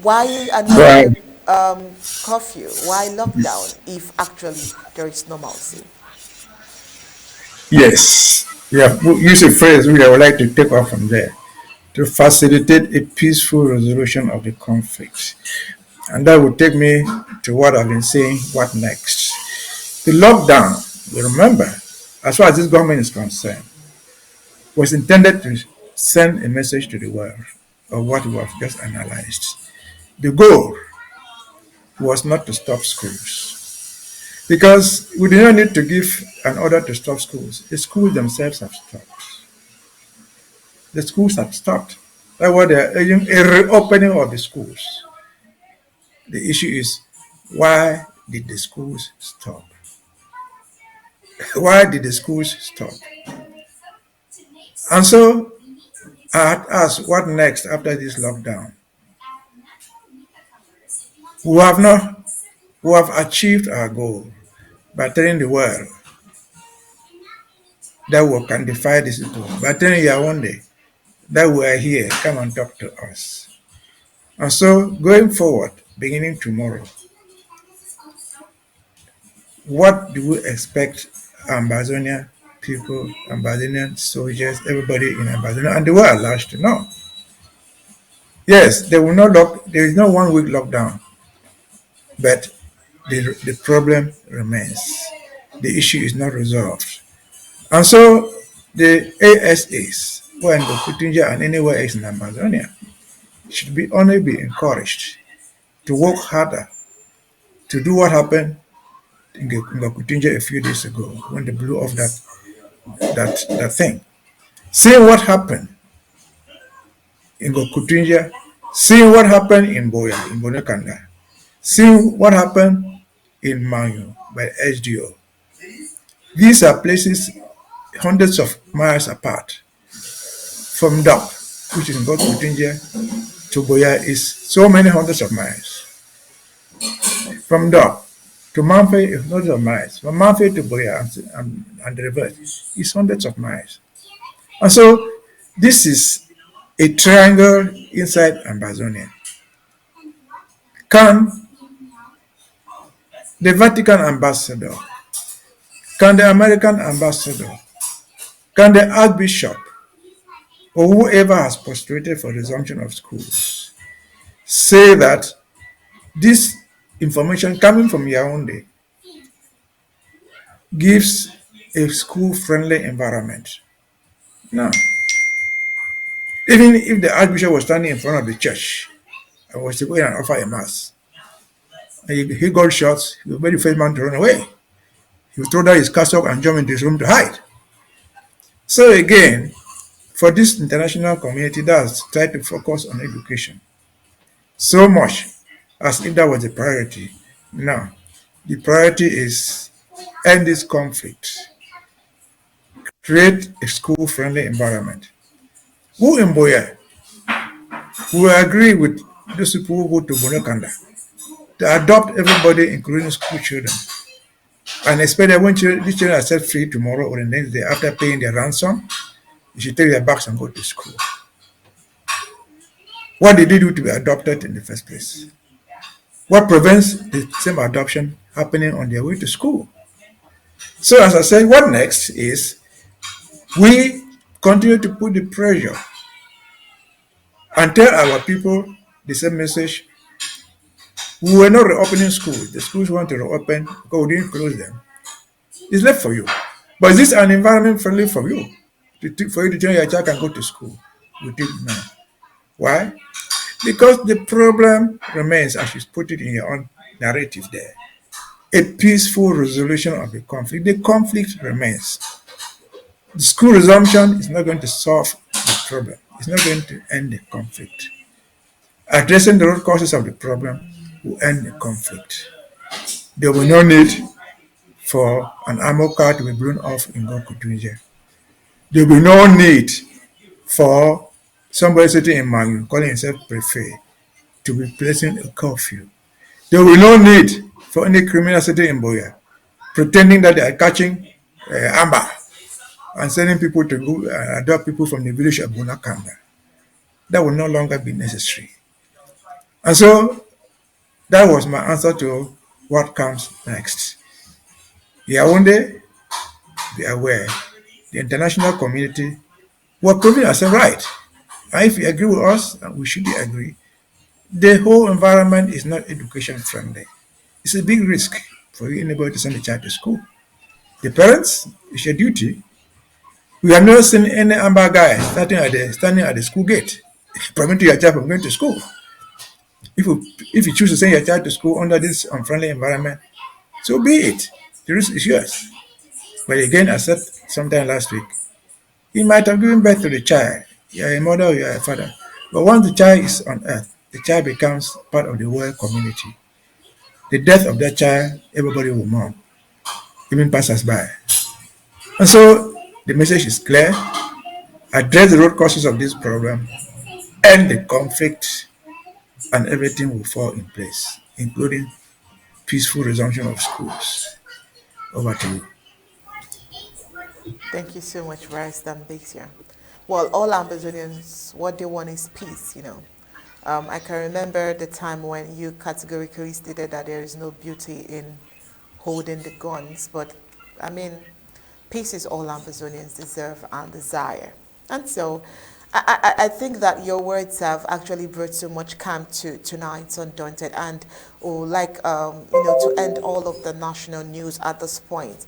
Why Right. another curfew? Why lockdown if actually there is normalcy? Yes. We have used a phrase which I would like to take off from there to facilitate a peaceful resolution of the conflict. And that would take me to what I've been saying, what next? The lockdown, we remember, as far as this government is concerned, was intended to send a message to the world of what we have just analyzed. The goal was not to stop schools because we do not need to give an order to stop schools. The schools themselves have stopped. The schools have stopped. That's why they are urging a reopening of the schools. The issue is, why did the schools stop? Why did the schools stop? And so I had asked, what next after this lockdown? We have not, we have achieved our goal by telling the world that we can defy this people. By telling Yaoundé that we are here, come and talk to us. And so going forward, beginning tomorrow, what do we expect Ambazonia people, Ambazonian soldiers, everybody in Ambazonia, and the world at large to know? Yes, they will not lock, there is no 1 week lockdown, but the problem remains. The issue is not resolved. And so the ASAs, who are in Kutinja and anywhere else in Amazonia, should be only be encouraged to work harder to do what happened in Kutinja a few days ago when they blew off that thing. Seeing what happened in Kutinja, seeing what happened in Boya, in Bonekanda, seeing what happened in Manyu by SDO. These are places hundreds of miles apart. From Dop, which is in Kutinja, to Boya is so many hundreds of miles. From Dop to Mamfe is hundreds of miles. From Mamfe to Boya and the reverse is hundreds of miles. And so this is a triangle inside Amazonia. Can the Vatican ambassador, can the American ambassador, can the Archbishop, or whoever has postulated for resumption of schools say that this information coming from Yaoundé gives a school-friendly environment? No. Even if the Archbishop was standing in front of the church and was to go in and offer a mass, and he got shots, he was the very first man to run away. He throw down his cassock and jump into his room to hide. So again, for this international community that has tried to focus on education so much as if that was the priority, no. The priority is end this conflict, create a school-friendly environment. Who in Boya will agree with those people who go to Bonokanda to adopt everybody, including school children, and expect that when these children are set free tomorrow or the next day after paying their ransom, you should take their bags and go to school. What did they do to be adopted in the first place? What prevents the same adoption happening on their way to school? So, as I said, what next is we continue to put the pressure and tell our people the same message. We were not reopening schools. The schools want to reopen because we didn't close them. It's left for you. But is this an environment friendly for you? For you to tell your child can go to school? We think no. Why? Because the problem remains, as you put it in your own narrative there, a peaceful resolution of the conflict. The conflict remains. The school resumption is not going to solve the problem. It's not going to end the conflict. Addressing the root causes of the problem will end the conflict. There will be no need for an ammo car to be blown off in Gokutunje. There will be no need for somebody sitting in Mangu calling himself prefect to be placing a curfew. There will be no need for any criminal sitting in Boya pretending that they are catching Amba and sending people to go adopt people from the village of Bunakanda. That will no longer be necessary. And so that was my answer to what comes next. Yaoundé, be aware, the international community were proving us right. And if you agree with us, and we should agree, the whole environment is not education friendly. It's a big risk for anybody to send a child to school. The parents, it's your duty. We have never seen any Amba guy standing at the school gate, preventing your child from going to school. If you choose to send your child to school under this unfriendly environment, so be it. The risk is yours. But again, I said sometime last week, you might have given birth to the child. You are a mother or you are a father. But once the child is on earth, the child becomes part of the world community. The death of that child, everybody will mourn, even passers by. And so the message is clear: address the root causes of this problem, end the conflict, and everything will fall in place, including peaceful resumption of schools. Over to you. Thank you so much, Rice Mbeseha. Well, all Amazonians, what they want is peace, you know. I can remember the time when you categorically stated that there is no beauty in holding the guns, but I mean, peace is all Amazonians deserve and desire. And so I think that your words have actually brought so much calm to tonight's Undaunted, and oh, like to end all of the national news at this point.